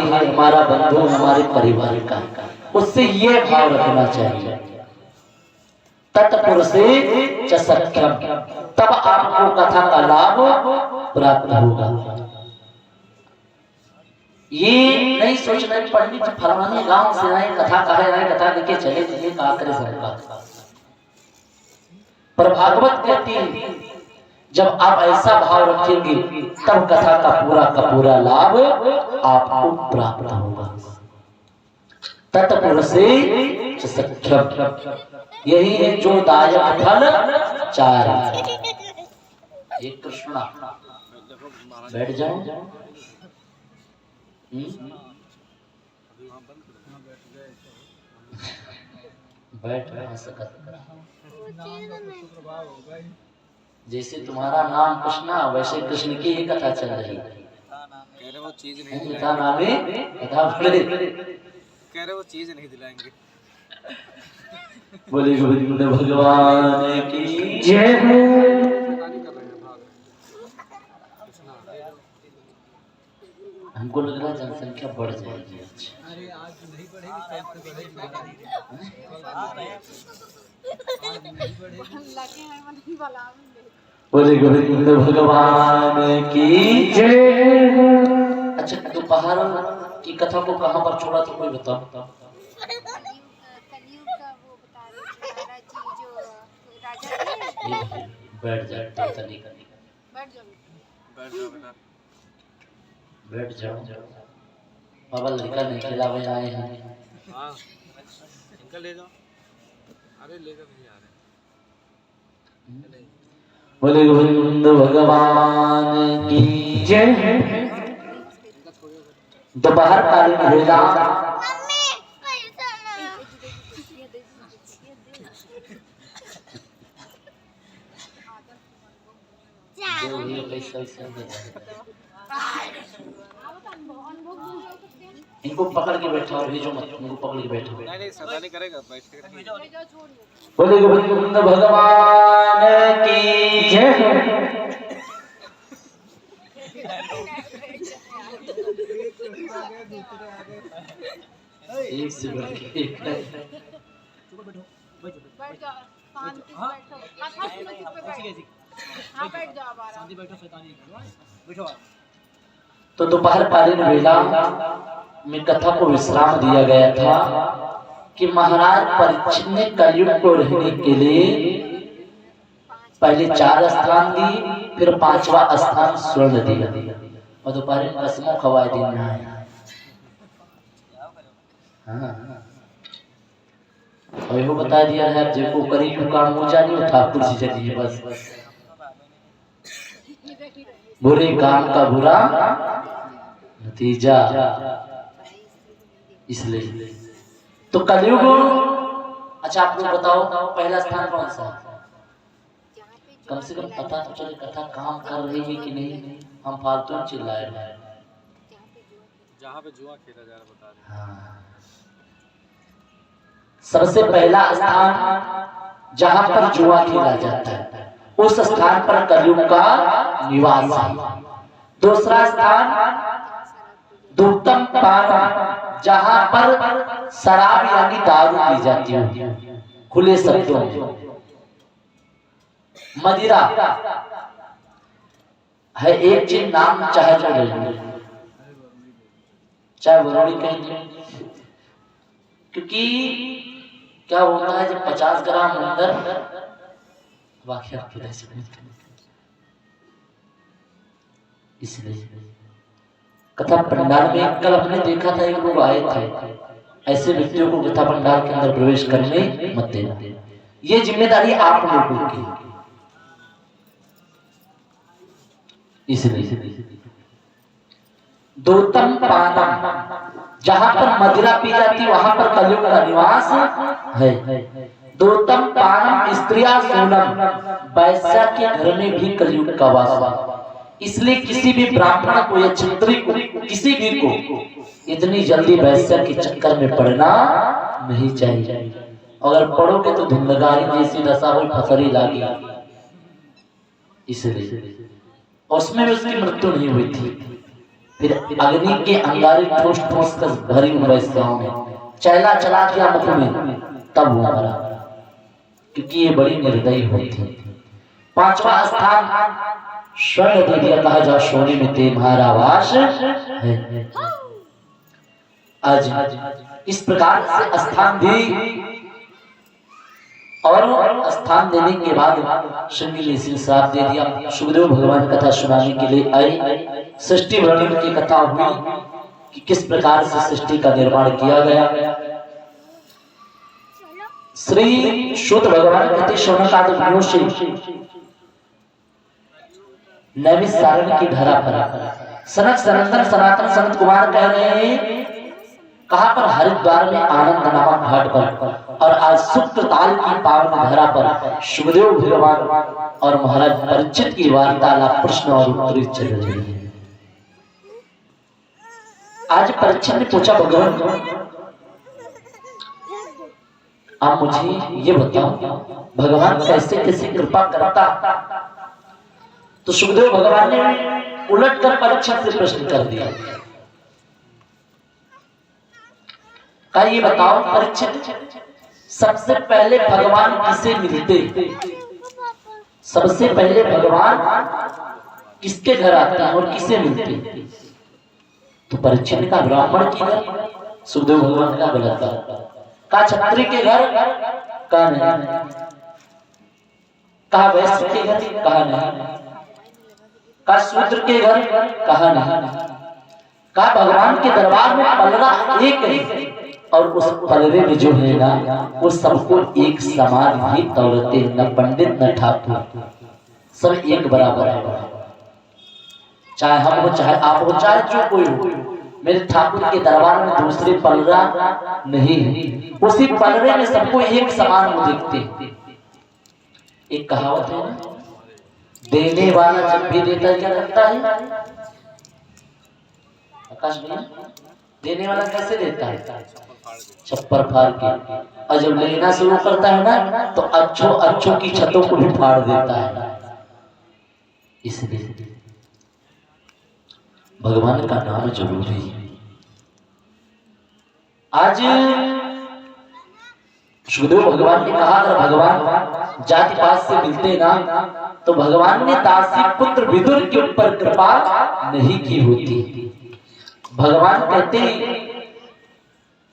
है, हमारा बंधु, हमारे परिवार का, उससे ये भाव रखना चाहिए। तत्पुरुषे च सख्यम, तब आपको कथा का लाभ प्राप्त होगा। ये नहीं सोचना पंडित फलाने गांव से आए, कथा कहे आए, कथा लेके चले चले का करे सबका। पर भागवत कहती है जब आप ऐसा भाव रखेंगे तब कथा का पूरा लाभ आपको प्राप्त होगा। तत्पुरुषे च सख्यम, यही है जो दायक फल चार। ये कृष्णा बैठ जाओ। बैठ जैसे तुम्हारा नाम कृष्णा वैसे कृष्ण की ही कथा चल रही है। वो चीज नहीं दिलाएंगे। बोले गोविंद भगवान की जय। हमको लग रहा है जनसंख्या बढ़ जाएगी। अरे आज नहीं बढ़ेगी, बोले गोविंद भगवान की जय। अच्छा, दोपहर की कथा को कहाँ पर छोड़ा तो कोई बताओ। बैठ जाओ, बैठ जाओ। बाबा लड़का नहीं खिलावे आए हैं। हाँ, इनका ले जाओ। अरे लेकर नहीं आ रहे। बोले गोविंद भगवान की जय। दोपहर कालीन वेला इनको पकड़ के बैठा और भेजो मत, इनको पकड़ के बैठो। नहीं सदा नहीं करेगा, बैठ के। बोले गोविंद भगवान की जय। एक से बढ़ के एक है। बैठ जाओ, शांति से बैठो। हाँ बैठ जाओ, शांति बैठो, शैतानी बैठो। तो दोपहर कालीन वेला में कथा को विश्राम दिया गया था कि महाराज परीक्षित ने कलयुग को रहने के लिए पहले 4 स्थान दी, फिर 5वां स्थान स्वर्ण दिया और दोपहर में कसमों खवाए दिन में आए। हाँ, और यो बता दिया है जेको करी क्यों काम हो जानी हो ठाकुर जी चलिए बस। बुरे काम का बुरा नतीजा, इसलिए तो कलयुग। अच्छा आप लोग बताओ पहला स्थान कौन सा? कम से कम पता तो चले कथा काम कर रही है कि नहीं। हम फालतू चिल्लाए रहे हैं। जहाँ पे जुआ खेला जा रहा बता रहे। हाँ। सबसे पहला स्थान जहाँ पर जुआ खेला जाता है उस स्थान पर कलयुग का निवास है। दूसरा स्थान दुर्तम पान, जहाँ पर शराब यानी दारू पी जाती है खुले शब्दों में। मदिरा है एक चीज, नाम चाहे तो ले लो, चाहे बरोड़ी कहेंगे, क्योंकि क्या होता है जब 50 ग्राम अंदर वाकया इसलिए कथा पंडाल में कल हमने देखा था एक लोग आए थे, ऐसे व्यक्तियों को कथा पंडाल के अंदर प्रवेश करने मत देना। ये जिम्मेदारी आप लोगों की, इसलिए दोतम पानम, जहां पर मदिरा पी जाती वहां पर कलयुग का निवास है। दोतम पानम स्त्रिया सोनम, वैश्या के घर में भी कलयुग का वास है। इसलिए किसी भी ब्राह्मण को या क्षत्रिय को, किसी भी को इतनी जल्दी वैश्या के चक्कर में पड़ना नहीं चाहिए। अगर पढ़ोगे तो धुंधगारी जैसी दशा हुई, फसरी लागी, इसलिए उसमें भी उसकी मृत्यु नहीं हुई थी। फिर अग्नि के अंगारे ठोस ठोस कर भरी उन वैश्याओं में, चैला चला दिया मुख में, तब वो मरा, क्योंकि ये बड़ी निर्दयी होती। पांचवा स्थान स्वर्ण दे दिया, कहा जा सोने में तुम्हारा वास है। आज इस प्रकार से स्थान दी, और स्थान देने के बाद शृंगी ऋषि ने श्राप दे दिया। सुखदेव भगवान कथा सुनाने के लिए आए। सृष्टि वर्णन की कथा हुई कि किस प्रकार से सृष्टि का निर्माण किया गया। श्री शुद्ध भगवान कहते शौनकादि से नैमिषारण्य की धरा पर सनक सनंदन सनातन संत कुमार कह रहे हैं, कहां पर? हरिद्वार में आनंद नामक घाट पर। और आज सूत्र ताल की पावन धरा पर सुखदेव भगवान और महाराज परीक्षित की वार्तालाप प्रश्न और उत्तर चल रही है। आज परीक्षित ने पूछा, भगवान आप मुझे ये बताओ, भगवान कैसे कैसे कृपा करता? तो सुखदेव भगवान ने उलट कर परीक्षित से प्रश्न कर दिया, का ये बताओ परीक्षित, सबसे पहले भगवान किसे मिलते? सबसे पहले भगवान किसके घर आते हैं और किसे मिलते? तो परीक्षित ने कहा ब्राह्मण के घर। सुखदेव भगवान का गलत कहा क्षत्रिय के घर, कहा नहीं। कहा वैश्य के घर, कहा नहीं। कहा शूद्र के घर, कहा नहीं। कहा भगवान के दरबार में पलड़ा एक है, और उस पलड़े में जो है ना, वो सबको एक समान ही तौलते, न पंडित न ठाकुर, सब एक बराबर है। चाहे हम हो, चाहे आप हो, चाहे जो कोई हो, मेरे ठाकुर के दरबार में दूसरे पलड़ा नहीं है। उसी पलड़े में सबको एक समान वो देखते। एक कहावत है ना, देने वाला जब भी देता है क्या करता है? आकाश भैया, देने वाला कैसे देता है? छप्पर फाड़ के। और जब लेना शुरू करता है ना, तो अच्छों की छतों को भी फाड़ देता है। इसलिए भगवान का नाम जरूरी है। आज सुखदेव भगवान ने कहा, अगर भगवान जाति पात से मिलते ना, तो भगवान ने दासी पुत्र विदुर के ऊपर कृपा नहीं की होती। भगवान कहते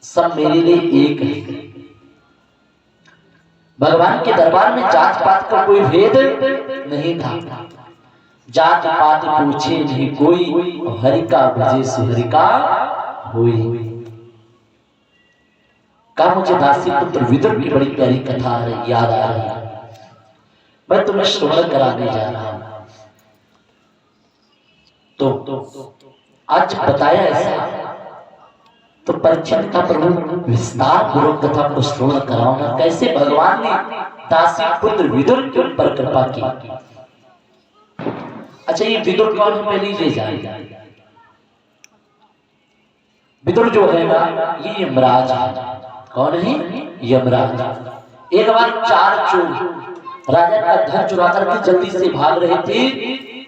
सब मेरे लिए एक है। भगवान के दरबार में जात पात का कोई भेद नहीं था। जात पात पूछे नहीं कोई, हरि का भजे सुहरि का होई। का मुझे दासी पुत्र विदुर की बड़ी प्यारी कथा याद आ रही है, मैं तुम्हें श्रवण कराने जा रहा हूं। तो आज बताया ऐसा, तो परीक्षित का प्रभु विस्तार पूर्वक कथा को श्रवण कराऊंगा, कैसे भगवान ने दासी पुत्र विदुर के ऊपर कृपा की। अच्छा, ये विदुर कौन है पहले ये जानिए। विदुर जो है ना, ये यमराज है। कौन है? यमराज। एक बार 4 चोर राजा का धन चुरा करके जल्दी से भाग रहे थे।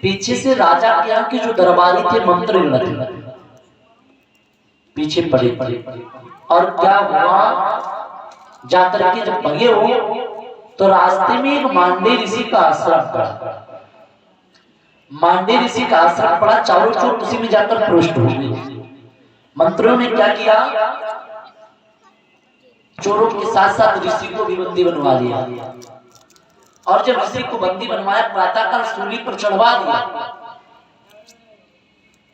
पीछे से राजा के यहाँ के जो दरबारी थे, मंत्री थे, पीछे पड़े। और क्या हुआ, जाकर के जब भगे हो, तो रास्ते में एक मांडे ऋषि का आश्रम पड़ा। मांडे ऋषि का आश्रम पड़ा, चारों चोर उसी में जाकर प्रविष्ट हो गए। मंत्रियों ने क्या किया, चोरों के साथ साथ ऋषि को भी बंदी बनवा लिया। और जब ऋषि को बंदी बनवाया, प्रातःकाल सूली पर चढ़वा दिया।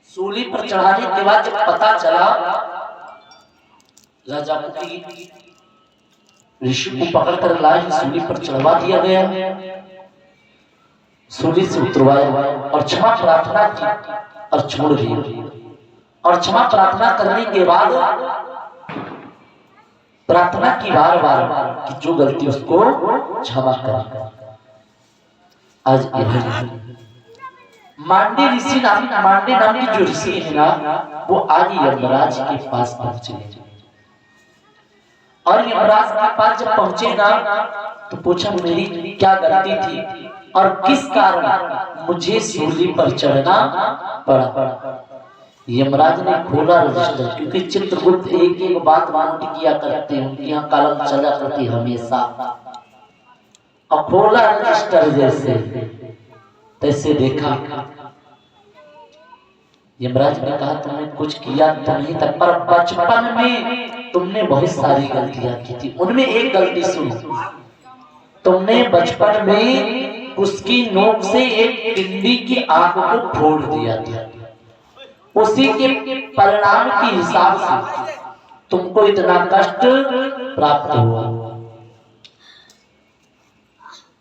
सूली पर चढ़ाने के बाद जब पता चला राजा को ऋषि को पकड़कर लाए, सूली पर चढ़वा दिया गया, सूली से उतरवाया और क्षमा प्रार्थना की और छोड़ दिया। और क्षमा प्रार्थना करने के बाद प्रार्थना की बार बार कि जो गलती उसको क्षमा कर। आज मांडे ऋषि मांडे नाम की जो ऋषि है ना, वो आज यमराज के पास पहुंचे। और यमराज के पास जब पहुंचे ना, तो पूछा मेरी क्या गलती थी और किस कारण मुझे सूली पर चढ़ना पड़ा। यमराज ने खोला रजिस्टर, क्योंकि चित्रगुप्त एक एक बात नोट किया करते हैं, उनके यहाँ कलम चला करती हमेशा। अब खोला रजिस्टर जैसे तैसे देखा, यमराज ने कहा तुमने कुछ किया तो नहीं था, पर बचपन में तुमने बहुत सारी गलतियां की थी। उनमें एक गलती सुनो, तुमने बचपन में उसकी नोक से एक टिंडी की आंख को फोड़ दिया था। उसी के परिणाम के हिसाब से तुमको इतना कष्ट प्राप्त हुआ।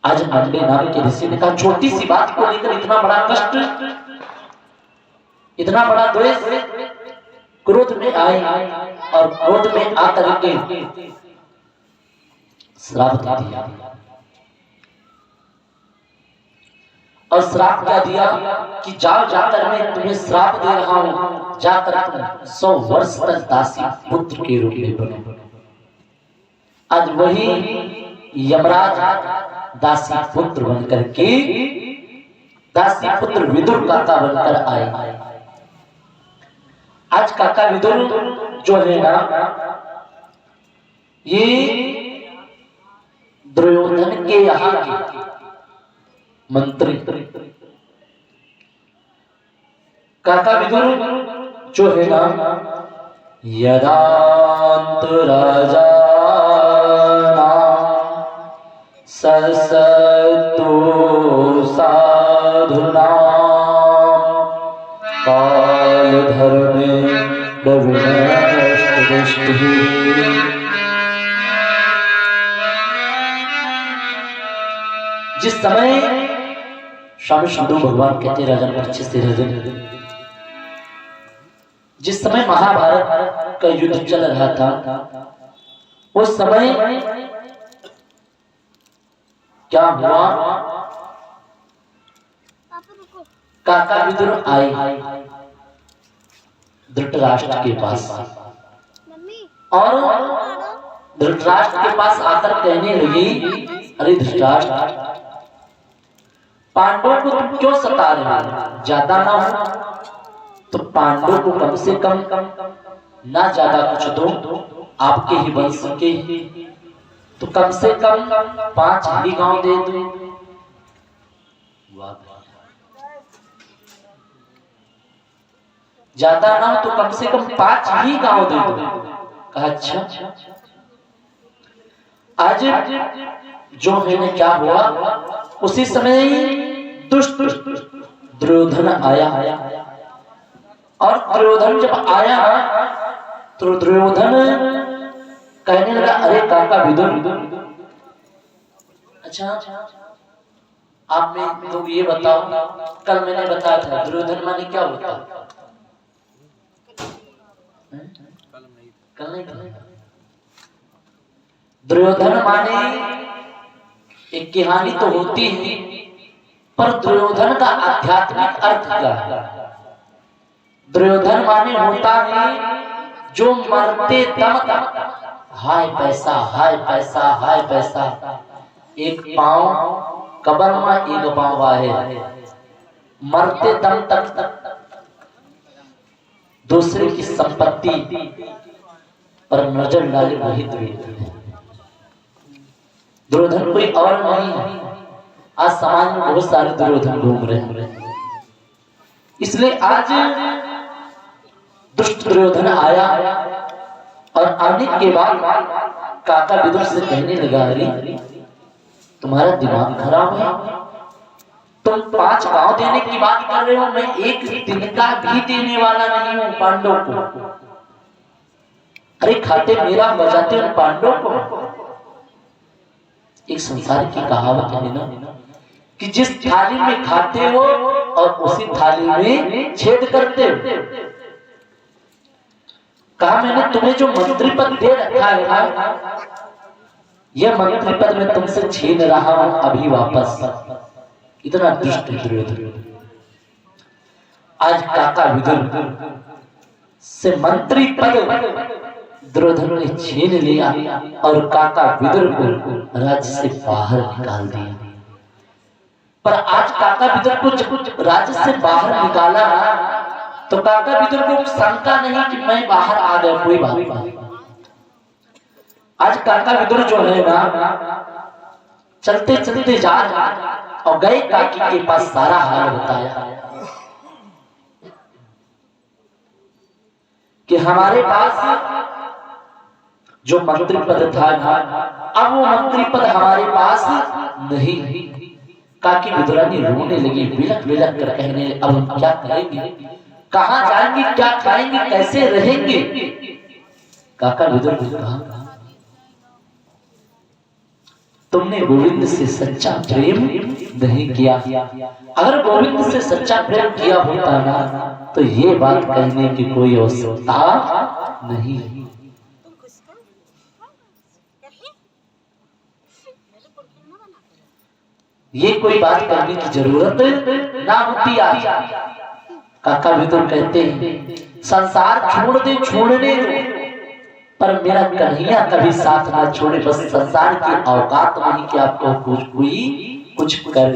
आज मंडे नाम के ऋषि ने कहा छोटी सी बात को लेकर इतना बड़ा कष्ट, इतना बड़ा द्वेष, क्रोध में आए और क्रोध में आकर के श्राप दिया। और श्राप क्या दिया कि जाओ जाकर मैं तुम्हें श्राप दे रहा हूं, जाकर तुम 100 वर्ष तक दासी पुत्र के रूप में बनो। आज वही यमराज दासी पुत्र बनकर के, दासी पुत्र विदुर काका बनकर आए। आज काका विदुर जो है ना, ये दुर्योधन के यहाँ के मंत्री। काका विदुर जो है ना, यदांत राजा ससतो साधुना काल धर्मे प्रविष्ट दृष्टि। जिस समय स्वामी शुद्धू भगवान कहते राजन परीक्षित से राजन, जिस समय महाभारत का युद्ध चल रहा था, उस समय क्या हुआ, काका विदुर आए धृतराष्ट्र के पास, और धृतराष्ट्र के पास आकर कहने लगी, अरे धृतराष्ट्र, पांडवों को तुम क्यों सता रहे हो? ज्यादा ना हो तो पांडवों को कम से कम ना ज्यादा कुछ दो, आपके ही वंश के, तो कम से कम 5 ही गांव दे दो। ज्यादा ना हो तो कम से कम 5 ही गांव दे दो। कहा अच्छा। आज जो मैंने क्या हुआ, उसी समय दुष्ट दुर्योधन आया, और दुर्योधन जब आया तो दुर्योधन कहने लगा, अरे काका विदुर, अच्छा आप में लोग ये बताओ, कल मैंने बताया था दुर्योधन माने क्या होता? कल नहीं था। दुर्योधन माने एक कहानी तो होती है, पर दुर्योधन का आध्यात्मिक अर्थ क्या है? दुर्योधन माने होता है जो मरते दम तक हाय पैसा, हाय पैसा, हाय पैसा, एक पांव कब्र में एक पांव है, मरते दम तक दूसरे की संपत्ति पर नजर डाले वही दुर्योधन। दुर्योधन कोई और नहीं है। आज समाज में बहुत सारे दुर्योधन घूम रहे हैं, इसलिए आज दुष्ट दुर्योधन आया, और आने के बाद काका विदुर से कहने लगा, अरे तुम्हारा दिमाग खराब है, तुम 5 गांव देने की बात कर रहे हो, मैं एक तिनका भी देने वाला नहीं हूं पांडवों को। अरे खाते मेरा बजाते हो पांडवों को। एक संसार की कहावत है ना कि जिस थाली में खाते हो और उसी थाली में छेद करते हो। कहा मैंने तुम्हें जो मंत्री पद दे रखा है, यह मंत्री पद मैं तुमसे छीन रहा हूं अभी वापस। इतना दुष्ट दुर्योधन। आज काका विदुर से मंत्री पद दुर्योधन ने छीन लिया और काका विदुर को राज्य से बाहर निकाल दिया। पर आज काका विदुर को जब राज्य से बाहर निकाला तो काका विदुर को शंका नहीं कि मैं बाहर आ गया, कोई बात नहीं। आज काका विदुर जो है ना चलते चलते जा रहे और गए काकी के पास, सारा हाल बताया कि हमारे पास जो मंत्री पद था ना, अब वो मंत्री पद हमारे पास नहीं। काकी विदुरानी रोने लगी, बिलख बिलख कर कहने, अब हम क्या करेंगे, कहां जाएंगे, क्या खाएंगे, कैसे रहेंगे। काका विदुर ने कहा तुमने गोविंद से सच्चा प्रेम नहीं किया। अगर गोविंद से सच्चा प्रेम किया होता ना तो ये बात कहने की कोई आवश्यकता नहीं। ये कोई बात करने की जरूरत ना होती। आज काका विदुर कहते हैं संसार छोड़ दे, छोड़ने दो, पर मेरा कन्हैया कभी साथ ना छोड़े। बस संसार की औकात नहीं कि आपको कुछ कर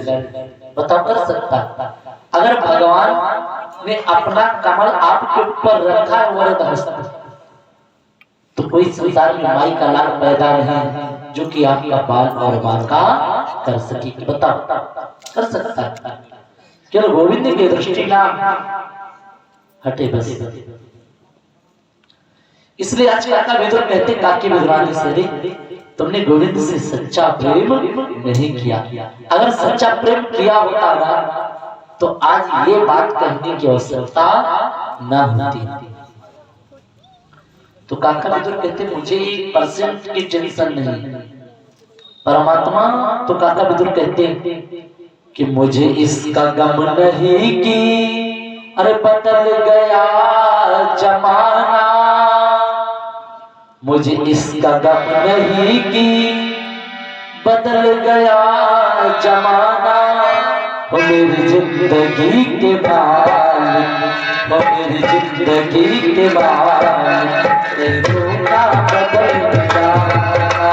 बताओ, कर सकता। अगर भगवान ने अपना कमल आपके ऊपर रखा है वरद हस्त, तो कोई संसार में माई का लाल पैदा नहीं जो कि आपका बाल और मां का कर सके। बताओ, कर सकता केवल गोविंद की दृष्टि ना हटे बस। इसलिए आज काका विदुर कहते काकी विदुरानी से तुमने गोविंद से सच्चा प्रेम नहीं किया। अगर सच्चा प्रेम किया होता ना तो आज ये बात कहने की आवश्यकता ना होती। तो काका विदुर कहते मुझे 1% की टेंशन नहीं परमात्मा। तो काका विदुर कहते कि मुझे इसका गम नहीं कि अरे बदल गया जमाना, मुझे इसका गम नहीं कि बदल गया जमाना। वो मेरी जिंदगी के मालिक, वो मेरी जिंदगी के मालिक, ना बदल जाना।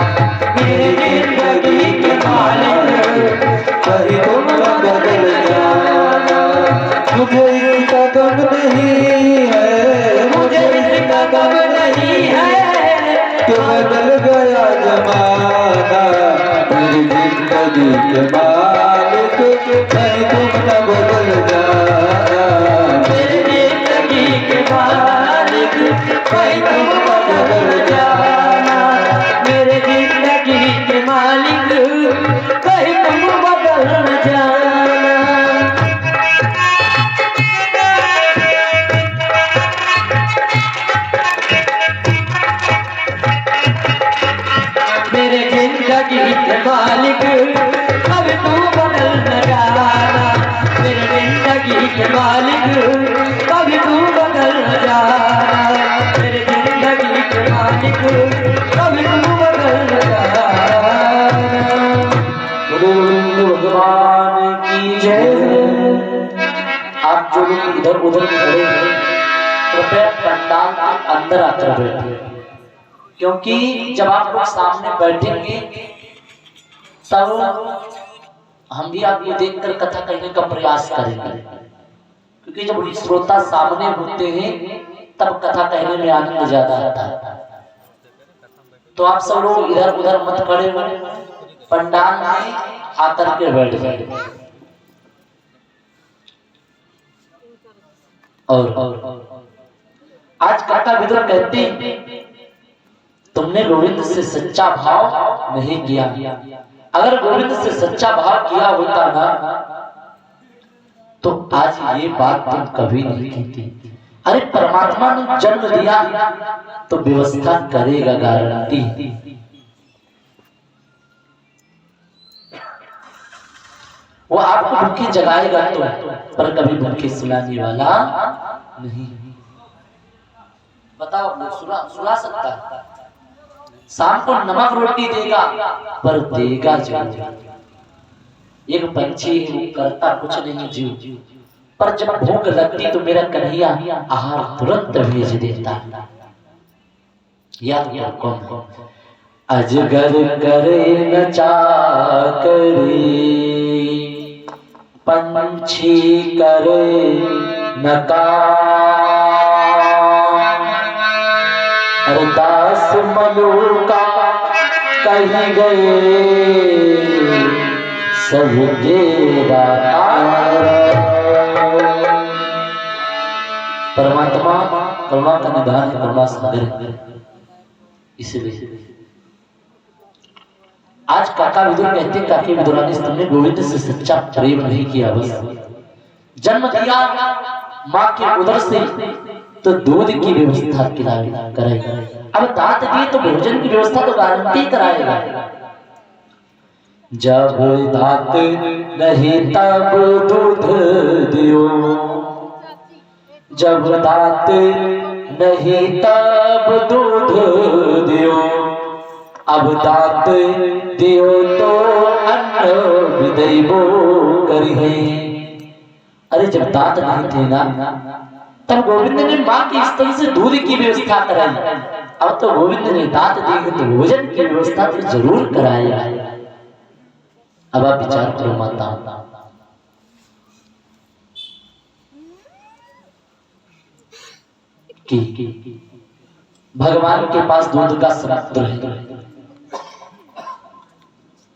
मेरी जिंदगी के मालिक कहीं तुम बदल जाना। मुझे इसका गम नहीं है, मुझे इसका गम नहीं है कि बदल गया जमाना। मेरी जिंदगी के मालिक कहीं तुम न बदल जाना। मेरी जिंदगी के मालिक कहीं तुम बदल जाना। मेरे जिंदगी के मालिक कहीं तुम बदल जाना। मेरे जिंदगी के मालिक कभी तू बदल न जाना। मेरे जिंदगी के मालिक कभी तू बदल न जाना। मेरे जिंदगी के मालिक कभी तू बदल न जाना। भगवान की जय। आप जो लोग इधर उधर खड़े हैं कृपया पंडाल के अंदर आकर बैठे, क्योंकि जब आप लोग सामने बैठेंगे तब हम भी आपको देखकर कथा कहने का प्रयास करेंगे, क्योंकि जब श्रोता सामने होते हैं तब कथा कहने में आनंद ज्यादा आता है। तो आप सब लोग इधर उधर मत खड़े बने, पंडाल में आकर के बैठ जाए। और आज काका विदुर कहते हैं तुमने गोविंद से सच्चा भाव नहीं किया। अगर गोविंद से सच्चा भाव किया होता ना तो आज ये बात तुम कभी नहीं कहती। अरे परमात्मा ने जन्म दिया तो व्यवस्था करेगा, गारंटी। वो आपको भूखे जगाएगा तो, पर कभी भूखे सुलाने वाला नहीं। बताओ सुला सकता है? शाम को नमक रोटी देगा पर देगा जरूर। एक पंछी करता कुछ नहीं जीव, पर जब भूख लगती तो मेरा कन्हैया आहार तुरंत भेज देता। याद कौन? अजगर करे न चाकरी, पंछी करे न काम, अरदास मलूका कहीं गए सबके परमात्मा करुणा का निधान है, करुणा सागर है। इसलिए आज काका विदुर कहते, काके विदुरानी तुमने गोविंद से सच्चा प्रेम नहीं किया, बस जन्म दिया माँ के उदर से तो दूध की व्यवस्था कराई, अब दांत दिए तो भोजन की व्यवस्था तो गारंटी कराएगा। जब दांत नहीं तब दूध दियो, जब दांत नहीं तब दूध दियो, अब दांत दियो तो अन्न विदैबो करिहे। अरे जब दांत नहीं थे ना तब गोविंद ने माँ के स्तन से दूध की व्यवस्था कराई, अब तो गोविंद ने दांत दिए तो भोजन की व्यवस्था तो जरूर कराएगा। अब आप विचार करो माता, कि भगवान के पास दूध का समुद्र है,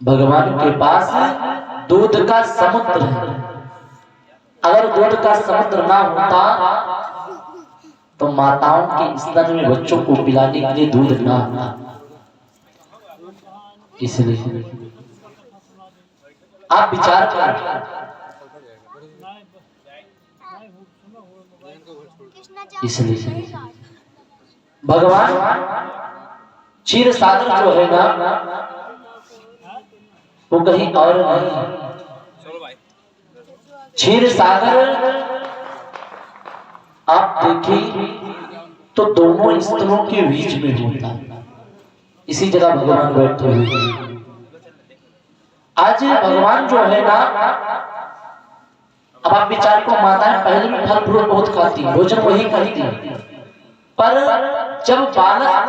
भगवान के पास दूध का समुद्र है। अगर दूध का समुद्र ना होता तो माताओं के स्तन में बच्चों को पिलाने के लिए दूध ना होता। इसलिए आप विचार करें, इसलिए भगवान क्षीर सागर जो है ना वो कहीं और नहीं, क्षीर सागर आप देखिए तो दोनों स्तनों के बीच में होता है, इसी जगह भगवान बैठे हुए हैं। आज भगवान जो है ना, अब आप विचार को, माताएं पहले में फल फ्रूट बहुत खाती, भोजन वही करती, पर जब बालक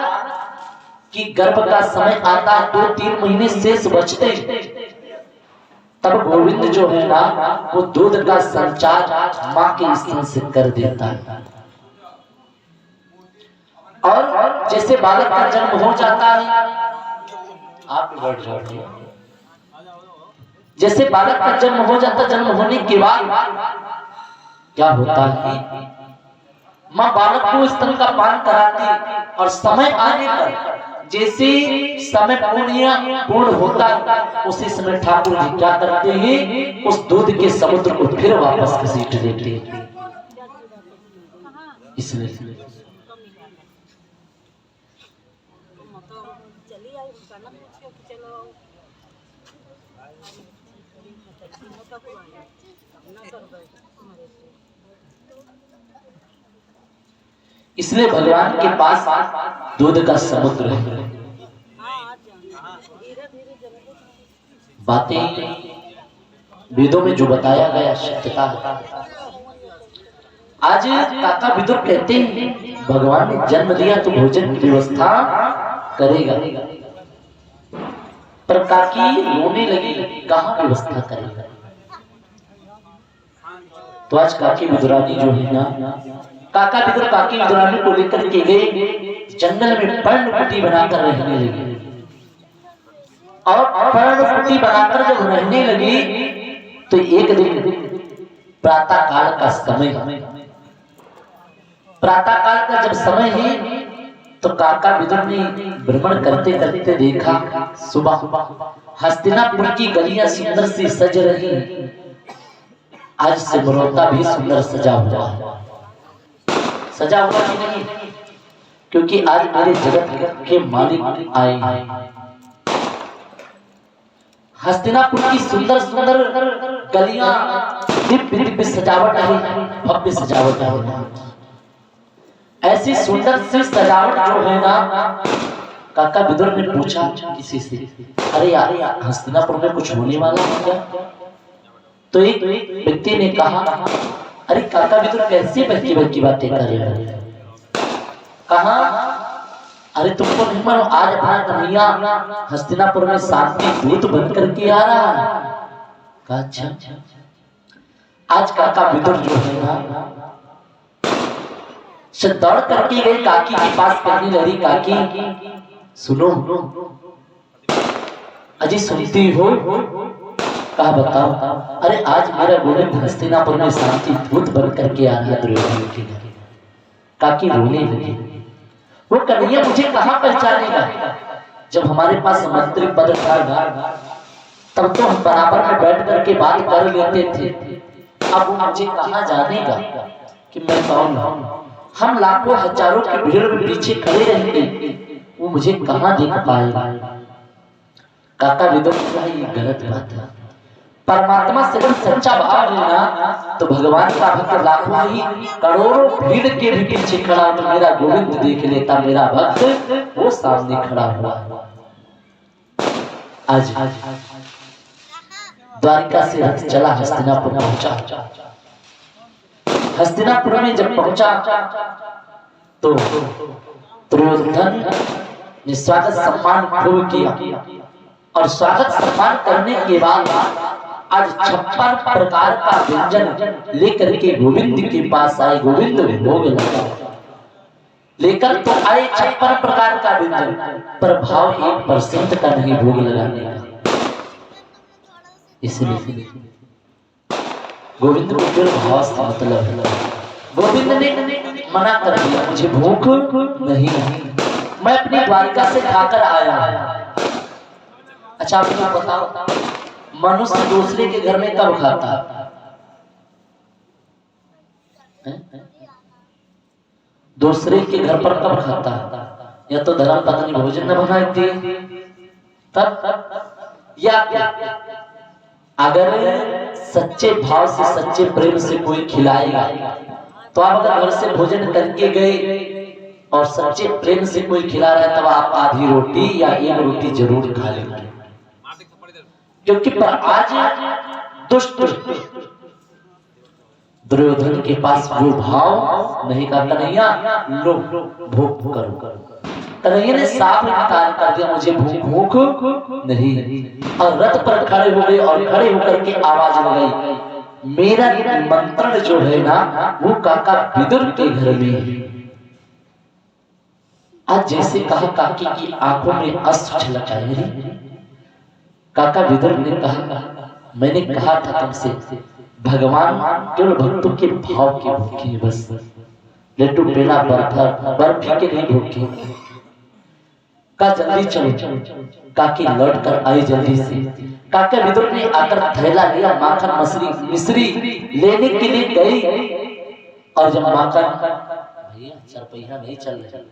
की गर्भ का समय आता है, 2-3 महीने शेष बचते, तब गोविंद जो है ना वो दूध का संचार माँ के स्तन से कर देता है। और जैसे बालक का जन्म हो जाता है, आप भी बैठ जाओ, जैसे बालक का जन्म हो जाता, जन्म होने के बाद क्या होता है, माँ बालक को स्तन का पान कराती, और समय आने पर जैसे समय पूर्ण होता है उसी समय ठाकुर जी क्या करते हैं, उस दूध के समुद्र को फिर वापस घसीट देते हैं। इसलिए इसलिए भगवान के पास दूध का समुद्र है। बातें वेदों में जो बताया गया सत्यता है। आज काका विदुर कहते हैं भगवान ने जन्म दिया तो भोजन की व्यवस्था करेगा, पर काकी रोने लगी, कहाँ व्यवस्था करेगा। तो आज काकी विदुरानी जो है ना, काका विदुर काकी विदुरानी को लेकर के गए जंगल में पर्णकुटी बनाकर रहने लगे, और पर्णकुटी बनाकर जब रहने लगी तो एक दिन प्रातः काल का समय, प्रातः काल का जब समय है तो काका विदुर ने भ्रमण करते करते देखा सुबह हस्तिनापुर की गलियां सुंदर से सज रही, आज सिमरौता भी सुंदर सजा हुआ है। सजा हुआ कि नहीं, क्योंकि आज मेरे जगत के मालिक आए हैं। हस्तिनापुर की सुंदर सुंदर गलियां दिव्य दिव्य सजावट है, भव्य सजावट है। ऐसी सुंदर सी सजावट जो है ना, काका विदुर ने पूछा किसी से, अरे यार हस्तिनापुर में कुछ होने वाला है क्या? तो एक व्यक्ति ने कहा, अरे काका विदुर कैसे बहकी बहकी बातें कर रहे हो? कहा, अरे तुमको नहीं मालूम आज अपना कन्हैया हस्तिनापुर में शांति दूत बन करके आ रहा है। कहा अच्छा, आज काका विदुर जो है ना से दौड़ करके गई काकी के पास, कहने लगी काकी सुनो, अजी सुनती हो? कहा बताओ। अरे आज मेरा गोविंद हस्तिनापुर में शांति दूत बन करके आ रहा है दुर्योधन के घर। काकी रोने लगी। वो कन्हैया मुझे कहाँ पहचानेगा? जब हमारे पास मंत्री पद था तब तो हम बराबर में बैठ करके बात कर लेते थे, अब वो मुझे कहाँ जानेगा कि मैं कौन हूँ? हम लाखों हजारों की भीड़ में पीछे खड़े रहेंगे, वो मुझे कहाँ देख पाएगा? काका विदुर ये गलत बात है। परमात्मा से जब सच्चा भाव लेना तो भगवान का भक्त लाखों ही करोड़ों भीड़ के भी पीछे खड़ा हो, तो मेरा गोविंद देख लेता, मेरा भक्त वो सामने खड़ा हुआ। आज द्वारिका से रथ चला, हस्तिनापुर पहुंचा। हस्तिनापुर में जब पहुंचा तो दुर्योधन ने स्वागत सम्मान खूब किया, और स्वागत सम्मान करने के बाद आज 56 प्रकार का व्यंजन लेकर के गोविंद के पास आए। गोविंद भोग लगा लेकर तो आए 56 प्रकार का व्यंजन, पर भाव 1% का नहीं भोग लगाने का। इसलिए गोविंद को फिर भाव से मतलब है। गोविंद ने मना कर दिया, मुझे भूख नहीं, मैं अपनी द्वारिका से खाकर आया। अच्छा आप मुझे बताओ, मनुष्य दूसरे के घर में कब खाता है? दूसरे के घर पर कब खाता? या तो धर्म पत्नी भोजन न बनाती तब, या अगर सच्चे भाव से सच्चे प्रेम से कोई खिलाएगा तो आप अगर घर से भोजन करके गए और सच्चे प्रेम से कोई खिला रहा है तब आप आधी रोटी या एक रोटी जरूर खा लेंगे। क्योंकि पर आज दुष्ट दुर्योधन के पास वो भाव नहीं का, कन्हैया लो भूख करो। कन्हैया ने साफ इनकार कर दिया, मुझे भूख नहीं, और रथ पर खड़े हो गए और खड़े होकर के आवाज लगाई, मेरा निमंत्रण जो है ना वो काका विदुर के घर में है। आज जैसे कहा काकी की आंखों में अश्रु छलक आए। काका विदुर ने कहा, मैंने कहा था तुमसे भगवान केवल भक्तों के भाव के भूखे, बस लड्डू पेड़ा बर्फी के नहीं भूखे। का जल्दी चलो। काकी लौट कर आई जल्दी से। काका विदुर ने आकर थैला लिया, माखन मिश्री लेने के लिए गई, और जब माखन भैया चरपैया नहीं चल रहे,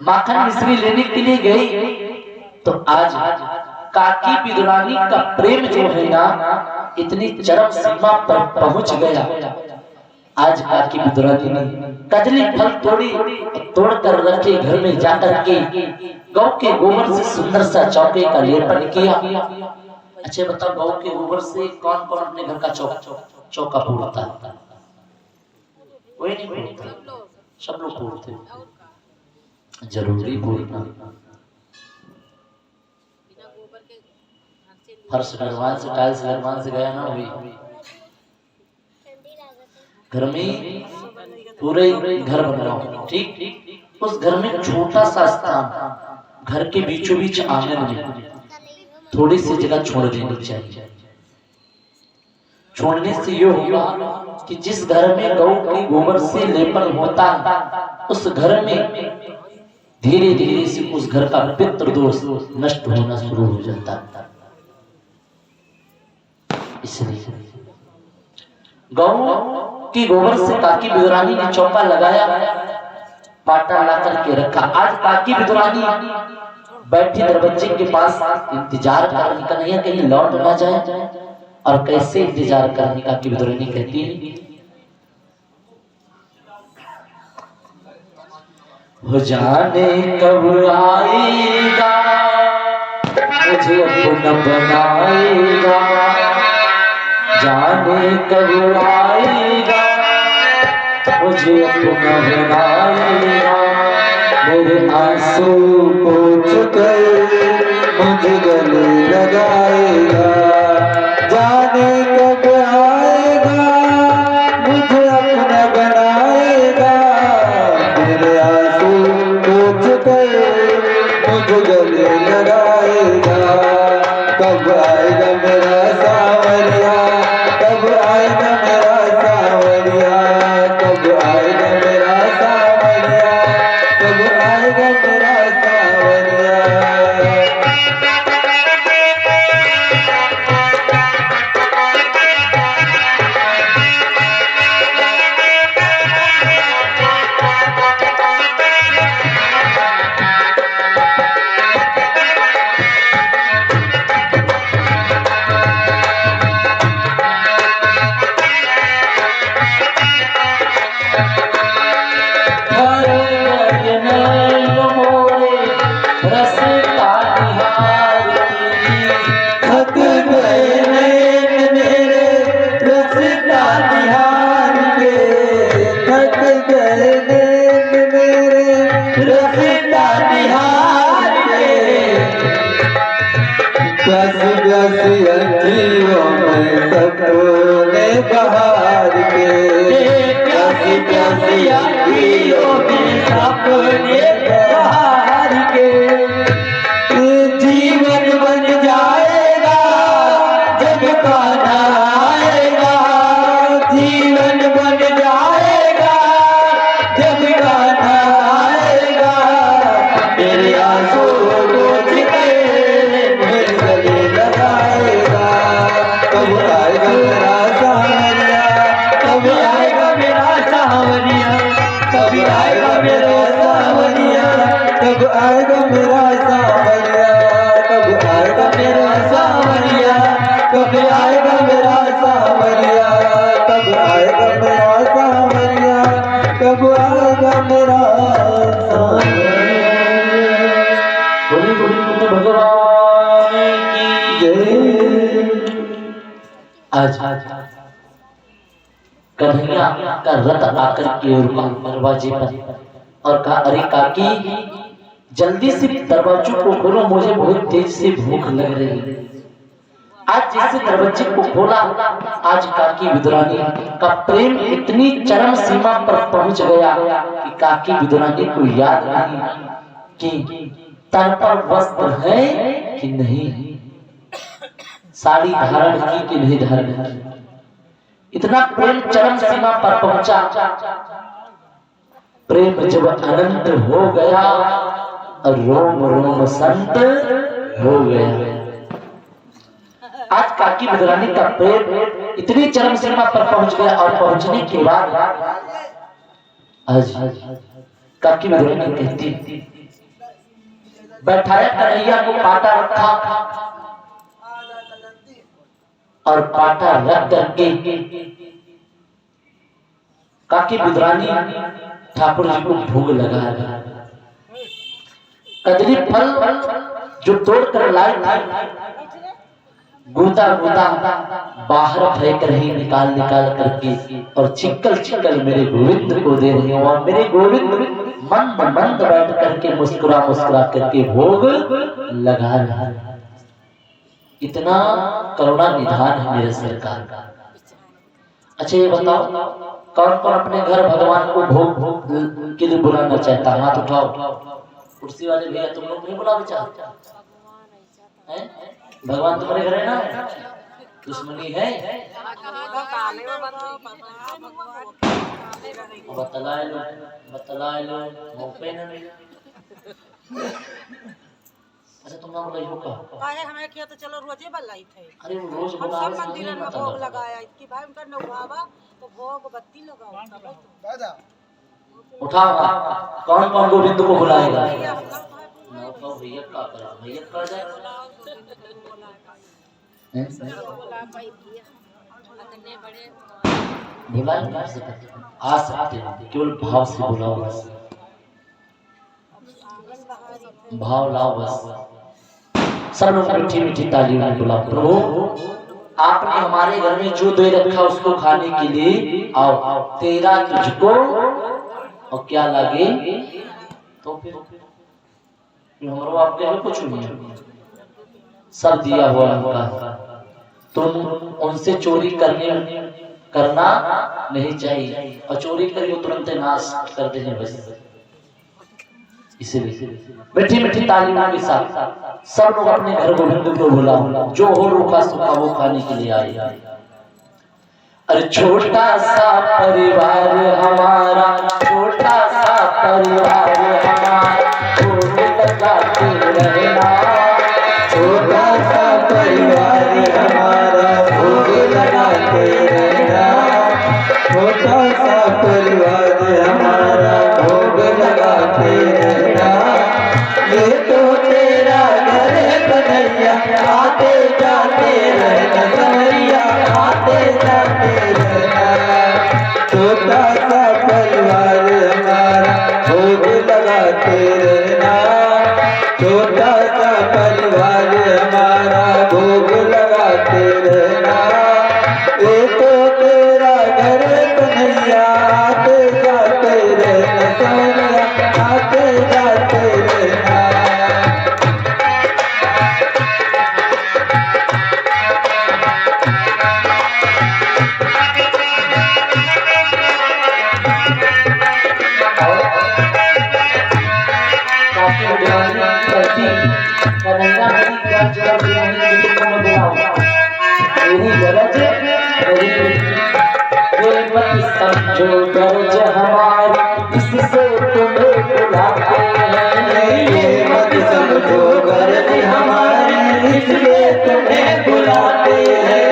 माखन मिश्री लेने के लिए गई तो आज काकी विदुरानी का प्रेम जो है ना इतनी चरम सीमा पर पहुंच गया। आज काकी विदुरानी ने कजली फल तोड़ कर रखे घर में जाकर के गौ के गोबर से सुंदर सा चौके का लेपन किया। अच्छा बताओ, गौ के गोबर से कौन कौन अपने घर का चौका पूरता है? कोई नहीं पूरता, सब लोग पूरते। जरूरी पूरना, फर्श निर्माण से टाइल्स निर्माण से गया ना हुई। घर में पूरे घर बनवाओ, ठीक, उस घर में छोटा सा स्थान, घर के बीचों बीच आंगन में थोड़ी सी जगह छोड़ देनी चाहिए। छोड़ने से ये होगा कि जिस घर में गौ के गोबर से लेपन होता है उस घर में धीरे धीरे से उस घर का पितृ दोष नष्ट होना शुरू हो जाता है। इसलिए गौ की गोबर से काकी विदुरानी ने चौका लगाया, पाटा ला करके रखा। आज काकी विदुरानी बैठी दरवाजे के पास इंतजार कर रही, कन्हैया कहीं लौट ना जाए। और कैसे इंतजार करने का काकी विदुरानी कहती है, हो जाने कब आएगा मुझे अपना बनाएगा, जाने कब आएगा मुझे अपना बनाएगा, मेरे आंसू पोंछ कर मुझे गले लगाएगा, जाने कब आएगा मुझे अपना बनाएगा, कब गले लगाएगा, कब आएगा मेरा सावरिया, कब आएगा मेरा सावरिया, कब आएगा मेरा सावरिया, कब आएगा मेरा सावरिया। थक गए नैन मेरे रसता निहार के, थक गए नैन मेरे रसता निहार के। प्यास प्यास अखियों में सपने बहार के, प्यास प्यास अखियों में सपने बहार के। जीवन बन जाएगा जब कान्हा आएगा, जीवन बन जाएगा जब कान्हा आएगा। मेरे आंसू पोंछ के मेरे गले लगाएगा, कब आएगा मेरा सावरिया, कब आएगा मेरा सावरिया, कब आएगा मेरा सावरिया, कब आएगा मेरा सावरिया, कब आएगा मेरा सावरिया, कब आएगा मेरा सावरिया, कब आएगा मेरा सावरिया, कब आएगा मेरा सावरिया। बोली बोली बोली भगवान की जय। आज कन्हैया का रथ आकर के रुका दरवाजे पर और कहा, अरे काकी जल्दी से दरवाजों को खोलो, मुझे बहुत तेज से भूख लग रही है। आज जैसे दरवाजे को खोला, आज काकी विदुरानी का प्रेम इतनी चरम सीमा पर पहुंच गया कि काकी विदुरानी को याद नहीं कि तन पर वस्त्र है कि नहीं, साड़ी धारण की कि नहीं धारण की। इतना प्रेम चरम सीमा पर पहुंचा। प्रेम जब अनंत हो गया और रोम रोम संत हो गया। आज काकी विदुरानी का प्रेम इतनी चरम सीमा पर पहुंच गया और पहुंचने के बाद आज काकी विदुरानी कहती, बैठाया कन्हैया को पाटा रखा और पाटा रख करके काकी विदुरानी ठाकुर जी को भोग लगा रहा। कदली फल जो तोड़ कर लाई थी, गुदा गुदा बाहर फेंक रही निकाल निकाल करके, और चिक्कल चिक्कल मेरे गोविंद को दे रही हूँ। और मेरे गोविंद मंद मंद बैठ करके मुस्कुरा मुस्कुरा करके भोग लगा रहा। इतना करुणा निधान है मेरे सरकार का। अच्छा ये बताओ, कौन कौन अपने घर भगवान को भोग के लिए बुलाना चाहता? हाथ उठाओ। कुर्सी वाले भैया, तुम लोग नहीं बुलाना चाहते? भगवान तुम्हारे घर है ना? दुश्मनी है? बतला लो मौके न मिले। अच्छा तुम ना बुलाई हो का? काहे हमें किया तो चलो रोजे बुलाई थे। अरे वो रोज हम बुला सब मंदिर में भोग लगाया इसकी भाई उनका नौवावा तो भोग बत्ती लगाओ दादा उठाओ। कौन कौन गोविंद को बुलाएगा? भैया हम लोग नौका भैया का करे, भैया कर जाए। बुला नहीं सकते, आ सकते हैं, केवल भाव से बुलाओ बस, भाव लाओ बस। सब लोग मीठी मीठी ताली में बुलाओ। प्रभु आपने हमारे घर में जो दे रखा उसको खाने के लिए आओ। तेरा तुझको और क्या लगे तो फिर हमारो आपके लिए कुछ नहीं, सब दिया हुआ उनका। तुम उनसे चोरी करना नहीं चाहिए, और चोरी करिए तुरंत नाश कर देने बस। इसीलिए मीठी मीठी तालियों के साथ सब लोग अपने घर गोविंद को बुला, जो हो रूखा सूखा वो खाने के लिए आए। अरे छोटा सा परिवार हमारा, छोटा सा परिवार हमारा, भोग लगाते रहना। छोटा सा परिवार हमारा, भोग लगाते रहना। छोटा सा परिवार हमारा, भोग लगाते रहना। ये तो तेरा घर है कन्हैया, आते जाते रहना संवरिया, आते जाते रहना। छोटा सा परिवार हमारा, भोग लगाते रहना। छोटा सा परिवार हमारा, भोग लगाते रहना। ये तो तेरा घर है कन्हैया, आते जाते रहना संवरिया, आते जाते रहना। काफी उड़ानी करती कन्हैया मेरी गरज मेरी तुम बुलाओ, मेरी गरज मेरी ये मत समझो गरज हमारी, इससे तुम्हें बुलाते हैं। ये मत समझो गरज हमारी, इसलिए तुम्हें बुलाते हैं।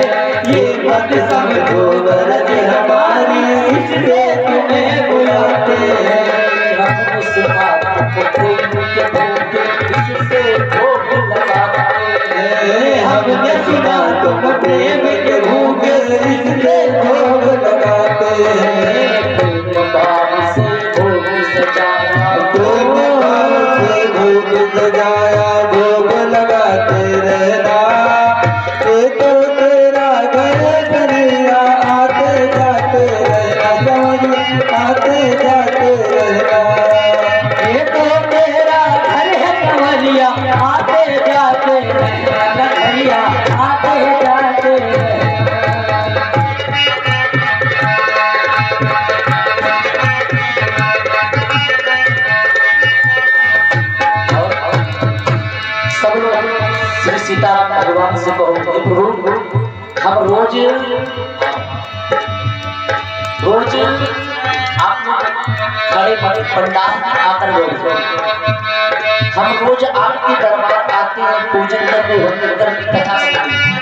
ये मत समझो गरज हमारी, इसलिए तुम्हें बुलाते हैं। हमने सुना तुमको प्रेम के भूखे, इससे भोग लगाते हैं। हमने सुना तुम प्रेम के भूखे, इसलिए भोग लगाते हैं। प्रेम बाब से भोग सजाया, तुम से भोग सजाया, भोग लगाते रहना। ये तो तेरा घर कन्हैया, आते जाते रहना संवरिया, आते जाते रहना। ये तो तेरा घर है कंवरिया, आते जाते रहना कन्हैया, आते जाते रहना। सब लोग श्री सीताराम भगवान से कहोगे प्रभु हम रोज रोज आप बड़े बड़े पंडाल में आकर बैठते हैं, हम रोज आपके दरबार आते हैं पूजन करने होकर की कथा सुनते हैं।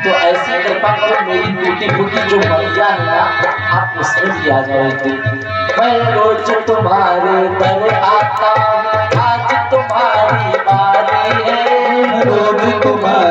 तो ऐसी कृपा करो मेरी टूटी फूटी जो मैया है ना, आप उसमें भी आ जाओगे। मैं रोज तुम्हारे दर आता हूँ, आज तुम्हारी बारी है। रोज तुम्हारे